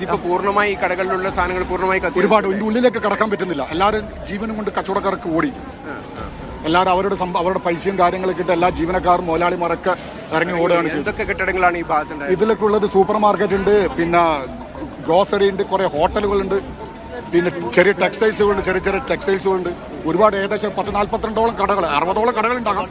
ഇപ്പൊ പൂർണ്ണമായി കടകളിലുള്ള സാധനങ്ങൾ പൂർണ്ണമായി ഒരുപാട് ഉള്ളിലേക്ക് കടക്കാൻ പറ്റുന്നില്ല. എല്ലാവരും ജീവനും കൊണ്ട് കച്ചവടക്കാർക്ക് ഓടി. എല്ലാവരും അവരുടെ പൈസയും കാര്യങ്ങളൊക്കെ ഇട്ട് എല്ലാ ജീവനക്കാരും മുതലാളിമാരൊക്കെ ഇറങ്ങി ഓടുകയാണ്. എന്തൊക്കെ കെട്ടിടങ്ങളാണ് ഈ ഭാഗത്തുണ്ട്? ഇതിലൊക്കെ ഉള്ളത് സൂപ്പർ മാർക്കറ്റ് ഉണ്ട്, പിന്നെ ഗ്രോസറി ഉണ്ട്, കുറെ ഹോട്ടലുകളുണ്ട്, പിന്നെ ചെറിയ ടെക്സ്റ്റൈൽസുകളുണ്ട്, ചെറിയ ടെക്സ്റ്റൈൽസുകളുണ്ട്. ഒരുപാട് ഏകദേശം 40-42ഓളം കടകൾ, 60ഓളം കടകൾ ഉണ്ടാകാം.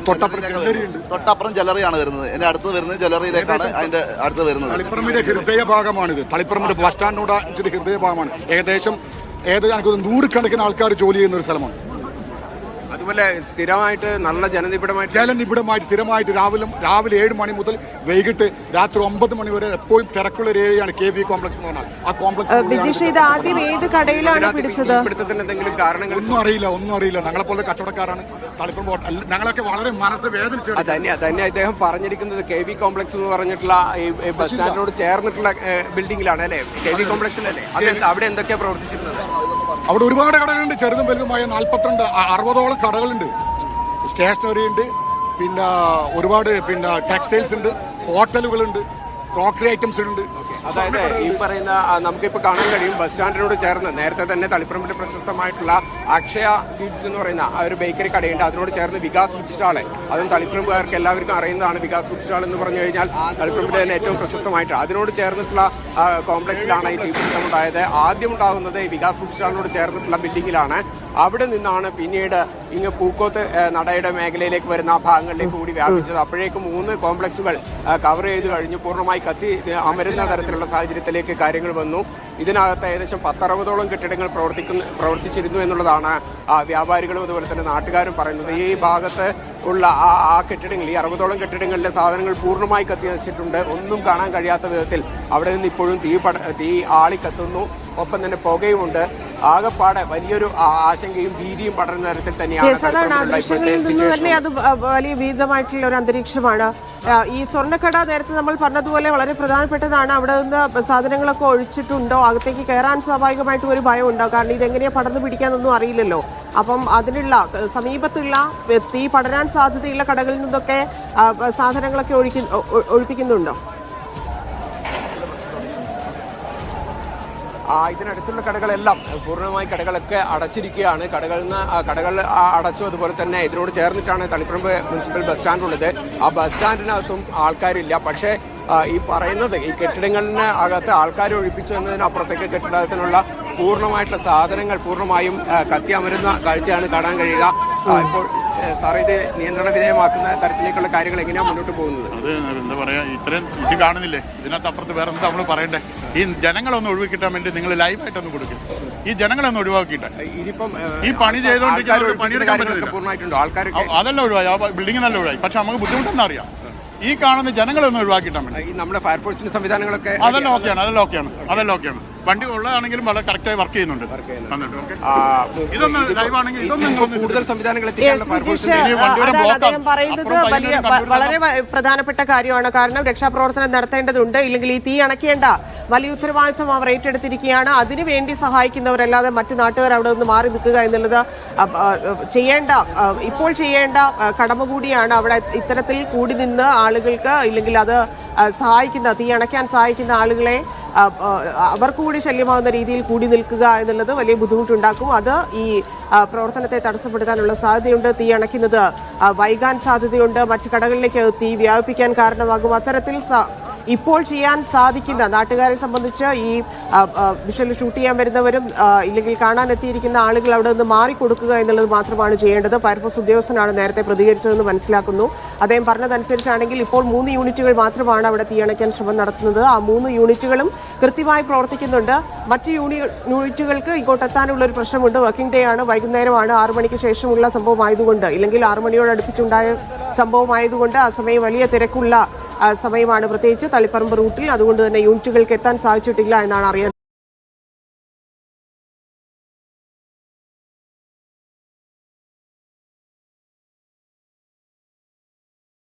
തൊട്ടപ്പുറം ജ്വല്ലറിയാണ് വരുന്നത്. എന്റെ അടുത്ത് വരുന്നത് ജ്വല്ലറിയിലേക്കാണ് അതിന്റെ അടുത്ത് വരുന്നത്. തളിപ്പറമ്പിന്റെ ഹൃദയഭാഗമാണിത്. തളിപ്പറമ്പിന്റെ ബസ് സ്റ്റാൻഡിനോട് ഹൃദയഭാഗമാണ്. ഏകദേശം 100 ആൾക്കാർ ജോലി ചെയ്യുന്ന ഒരു സ്ഥലമാണ്. അതുപോലെ സ്ഥിരമായിട്ട് നല്ല ജനനിബിഡമായിട്ട് സ്ഥിരമായിട്ട് രാവിലെ 7 മണി മുതൽ വൈകിട്ട് രാത്രി 9 മണി വരെ എപ്പോഴും തിരക്കുള്ള ഒരു ഏരിയയാണ് KV കോംപ്ലക്സ് എന്ന് പറഞ്ഞാൽ. ആ കോംപ്ലക്സ് ഇത് ആദ്യം ഏത് കടയിലാണ് പിടിച്ചത്? എന്തെങ്കിലും കാരണങ്ങൾ ഒന്നും അറിയില്ല. ഞങ്ങളെ പോലെ കച്ചവടക്കാരാണ്. തളിപ്പറമ്പ് ഞങ്ങളൊക്കെ വളരെ മനസ്സ് വേദനിച്ചു. തന്നെ അദ്ദേഹം പറഞ്ഞിരിക്കുന്നത് KV കോംപ്ലക്സ് എന്ന് പറഞ്ഞിട്ടുള്ള ബസ് സ്റ്റാൻഡിനോട് ചേർന്നിട്ടുള്ള ബിൽഡിംഗിലാണ് അല്ലെ? KV കോംപ്ലക്സിലല്ലേ? അവിടെ എന്തൊക്കെയാ പ്രവർത്തിച്ചിരുന്നത്? അവിടെ ഒരുപാട് കടകളുണ്ട്, ചെറുതും വലുതുമായ 60ഓളം കടകളുണ്ട്. സ്റ്റേഷനറി ഉണ്ട്, പിന്നെ ഒരുപാട് ടെക്സ്റ്റൈൽസ് ഉണ്ട്, ഹോട്ടലുകളുണ്ട്, ക്രോക്കറി ഐറ്റംസ് ഉണ്ട്. അതായത് ഈ പറയുന്ന നമുക്കിപ്പോൾ കാണാൻ കഴിയും ബസ് സ്റ്റാൻഡിനോട് ചേർന്ന് നേരത്തെ തന്നെ തളിപ്പറമ്പിന്റെ പ്രശസ്തമായിട്ടുള്ള അക്ഷയ സ്വീറ്റ്സ് എന്ന് പറയുന്ന ആ ഒരു ബേക്കറി കടയുണ്ട്. അതിനോട് ചേർന്ന് വികാസ് ഫുഡ് സ്റ്റാള്, അതും തളിപ്പറമ്പുകാർക്ക് എല്ലാവർക്കും അറിയുന്നതാണ്. വികാസ് ഫുഡ് സ്റ്റാൾ എന്ന് പറഞ്ഞു കഴിഞ്ഞാൽ തളിപ്പറമ്പിന്റെ തന്നെ ഏറ്റവും പ്രശസ്തമായിട്ട് അതിനോട് ചേർന്നിട്ടുള്ള കോംപ്ലക്സിലാണ് ഈ തീപിടുത്തം ഉണ്ടായത്. ആദ്യം ഉണ്ടാകുന്നത് ഈ വികാസ് ഫുഡ് സ്റ്റാളിനോട് ചേർന്നിട്ടുള്ള ബിൽഡിങ്ങിലാണ്. അവിടെ നിന്നാണ് പിന്നീട് ഇങ്ങ് പൂക്കോത്ത് നടയുടെ മേഖലയിലേക്ക് വരുന്ന ഭാഗങ്ങളിലേക്ക് കൂടി വ്യാപിച്ചത്. അപ്പോഴേക്കും 3 കോംപ്ലക്സുകൾ കവർ ചെയ്ത് കഴിഞ്ഞു. പൂർണ്ണമായി കത്തി അമരുന്ന തരത്തിലുള്ള സാഹചര്യത്തിലേക്ക് കാര്യങ്ങൾ വന്നു. ഇതിനകത്ത് ഏകദേശം 10-60ഓളം കെട്ടിടങ്ങൾ പ്രവർത്തിച്ചിരുന്നു എന്നുള്ളതാണ് വ്യാപാരികളും അതുപോലെ തന്നെ നാട്ടുകാരും പറയുന്നത്. ഈ ഭാഗത്ത് ഉള്ള ആ കെട്ടിടങ്ങൾ, ഈ 60ഓളം കെട്ടിടങ്ങളിലെ സാധനങ്ങൾ പൂർണ്ണമായി കത്തി നശിച്ചിട്ടുണ്ട്. ഒന്നും കാണാൻ കഴിയാത്ത വിധത്തിൽ അവിടെ നിന്ന് ഇപ്പോഴും തീ ആളിക്കത്തുന്നു. ഒപ്പം തന്നെ പുകയുമുണ്ട്. ആകെപ്പാടെ വലിയൊരു ആശങ്കയും ഭീതിയും പടരുന്ന തരത്തിൽ തന്നെയാണ്. ദൃശ്യങ്ങളിൽ നിന്ന് തന്നെ അത് വലിയ ഭീതമായിട്ടുള്ള ഒരു അന്തരീക്ഷമാണ്. ഈ സ്വർണ്ണക്കട നേരത്തെ നമ്മൾ പറഞ്ഞതുപോലെ വളരെ പ്രധാനപ്പെട്ടതാണ്. അവിടെ നിന്ന് സാധനങ്ങളൊക്കെ ഒഴിച്ചിട്ടുണ്ടോ, അകത്തേക്ക് കയറാൻ സ്വാഭാവികമായിട്ടും ഒരു ഭയം ഉണ്ടാവും. കാരണം ഇതെങ്ങനെയാ പടർന്നു പിടിക്കാനൊന്നും അറിയില്ലല്ലോ. അപ്പം അതിനുള്ള സമീപത്തുള്ള തീ പടരാൻ സാധ്യതയുള്ള കടകളിൽ നിന്നൊക്കെ സാധനങ്ങളൊക്കെ ഒഴിപ്പിക്കുന്നുണ്ടോ? ഇതിനടുത്തുള്ള കടകളെല്ലാം പൂർണ്ണമായി കടകളൊക്കെ അടച്ചിരിക്കുകയാണ്. കടകൾ അടച്ചു. അതുപോലെ തന്നെ ഇതിനോട് ചേർന്നിട്ടാണ് തളിപ്പറമ്പ് മുനിസിപ്പൽ ബസ് സ്റ്റാൻഡ് ഉള്ളത്. ആ ബസ് സ്റ്റാൻഡിനകത്തും ആൾക്കാരില്ല. പക്ഷേ ഈ പറയുന്നത് ഈ കെട്ടിടങ്ങളിന് അകത്ത് ആൾക്കാർ ഒഴിപ്പിച്ചു എന്നതിനപ്പുറത്തേക്ക് കെട്ടിടത്തിനുള്ള പൂർണ്ണമായിട്ടുള്ള സാധനങ്ങൾ പൂർണ്ണമായും കത്തി അമരുന്ന കാഴ്ചയാണ് കാണാൻ കഴിയുക. ഇപ്പോൾ സാറേ, ഇത് നിയന്ത്രണ വിധേയമാക്കുന്ന തരത്തിലേക്കുള്ള കാര്യങ്ങൾ എങ്ങനെയാണ് മുന്നോട്ട് പോകുന്നത്? അത് എന്താ പറയാ, ഇത്രയും ഇത് കാണുന്നില്ലേ, ഇതിനകത്ത് അപ്പുറത്ത് വേറെ എന്താ നമ്മൾ പറയണ്ടേ? ഈ ജനങ്ങളൊന്ന് ഒഴിവാക്കിട്ടാൻ വേണ്ടി നിങ്ങൾ ലൈവായിട്ടൊന്ന് കൊടുക്കും. ഈ ജനങ്ങളൊന്ന് ഒഴിവാക്കിയിട്ട് ഈ പണി ചെയ്തുകൊണ്ടിരിക്കുന്ന പണിയെടുക്കാൻ പറ്റില്ല. അതെല്ലാം ഒഴിവായി, ആ ബിൽഡിംഗ് നല്ല ഒഴിവായി. പക്ഷെ നമുക്ക് ബുദ്ധിമുട്ടെന്ന് അറിയാം. ഈ കാണുന്ന ജനങ്ങളൊന്ന് ഒഴിവാക്കിയിട്ടാൻ വേണ്ടി നമ്മുടെ ഫയർഫോഴ്സിന്റെ സംവിധാനങ്ങളൊക്കെ അതെല്ലാം ഓക്കെയാണ്. വണ്ടി ഉള്ളതാണെങ്കിലും വളരെ കറക്റ്റായി വർക്ക് ചെയ്യുന്നുണ്ട്. കൂടുതൽ സംവിധാനങ്ങൾ അദ്ദേഹം പറയുന്നത് വളരെ പ്രധാനപ്പെട്ട കാര്യമാണ്. കാരണം രക്ഷാപ്രവർത്തനം നടത്തേണ്ടതുണ്ട്. ഇല്ലെങ്കിൽ ഈ തീ അണയ്ക്കേണ്ട വലിയ ഉത്തരവാദിത്വം അവർ ഏറ്റെടുത്തിരിക്കുകയാണ്. അതിനുവേണ്ടി സഹായിക്കുന്നവരല്ലാതെ മറ്റു നാട്ടുകാർ അവിടെ നിന്ന് മാറി നിൽക്കുക എന്നുള്ളത് ഇപ്പോൾ ചെയ്യേണ്ട കടമ കൂടിയാണ്. അവിടെ ഇത്തരത്തിൽ കൂടി നിന്ന് ആളുകൾക്ക്, ഇല്ലെങ്കിൽ അത് തീ അണയ്ക്കാൻ സഹായിക്കുന്ന ആളുകളെ അവർക്ക് കൂടി ശല്യമാകുന്ന രീതിയിൽ കൂടി നിൽക്കുക എന്നുള്ളത് വലിയ ബുദ്ധിമുട്ടുണ്ടാക്കും. അത് ഈ പ്രവർത്തനത്തെ തടസ്സപ്പെടുത്താനുള്ള സാധ്യതയുണ്ട്. തീ അണയ്ക്കുന്നത് വൈകാൻ സാധ്യതയുണ്ട്. മറ്റു കടകളിലേക്ക് തീ വ്യാപിപ്പിക്കാൻ കാരണമാകും. അത്തരത്തിൽ ഇപ്പോൾ ചെയ്യാൻ സാധിക്കുന്ന, നാട്ടുകാരെ സംബന്ധിച്ച് ഈ വിഷ്വൽ ഷൂട്ട് ചെയ്യാൻ വരുന്നവരും ഇല്ലെങ്കിൽ കാണാൻ എത്തിയിരിക്കുന്ന ആളുകൾ അവിടെ നിന്ന് മാറിക്കൊടുക്കുക എന്നുള്ളത് മാത്രമാണ് ചെയ്യേണ്ടത്. ഫയർഫോഴ്സ് ഉദ്യോഗസ്ഥനാണ് നേരത്തെ പ്രതികരിച്ചതെന്ന് മനസ്സിലാക്കുന്നു. അദ്ദേഹം പറഞ്ഞതനുസരിച്ചാണെങ്കിൽ ഇപ്പോൾ 3 യൂണിറ്റുകൾ മാത്രമാണ് അവിടെ തീയണയ്ക്കാൻ ശ്രമം നടത്തുന്നത്. ആ 3 യൂണിറ്റുകളും കൃത്യമായി പ്രവർത്തിക്കുന്നുണ്ട്. മറ്റു യൂണിറ്റുകൾക്ക് ഇങ്ങോട്ടെത്താനുള്ള ഒരു പ്രശ്നമുണ്ട്. വർക്കിംഗ് ഡേ ആണ്, വൈകുന്നേരമാണ്, 6 മണിക്ക് ശേഷമുള്ള സംഭവമായതുകൊണ്ട്, ഇല്ലെങ്കിൽ 6 മണിയോട് അടുപ്പിച്ചുണ്ടായ സംഭവമായതുകൊണ്ട് ആ സമയം വലിയ തിരക്കുള്ള സമയമാണ്, പ്രത്യേകിച്ച് തളിപ്പറമ്പ് റൂട്ടിൽ. അതുകൊണ്ട് തന്നെ യൂണിറ്റുകൾക്ക് എത്താൻ സാധിച്ചിട്ടില്ല എന്നാണ് അറിയാൻ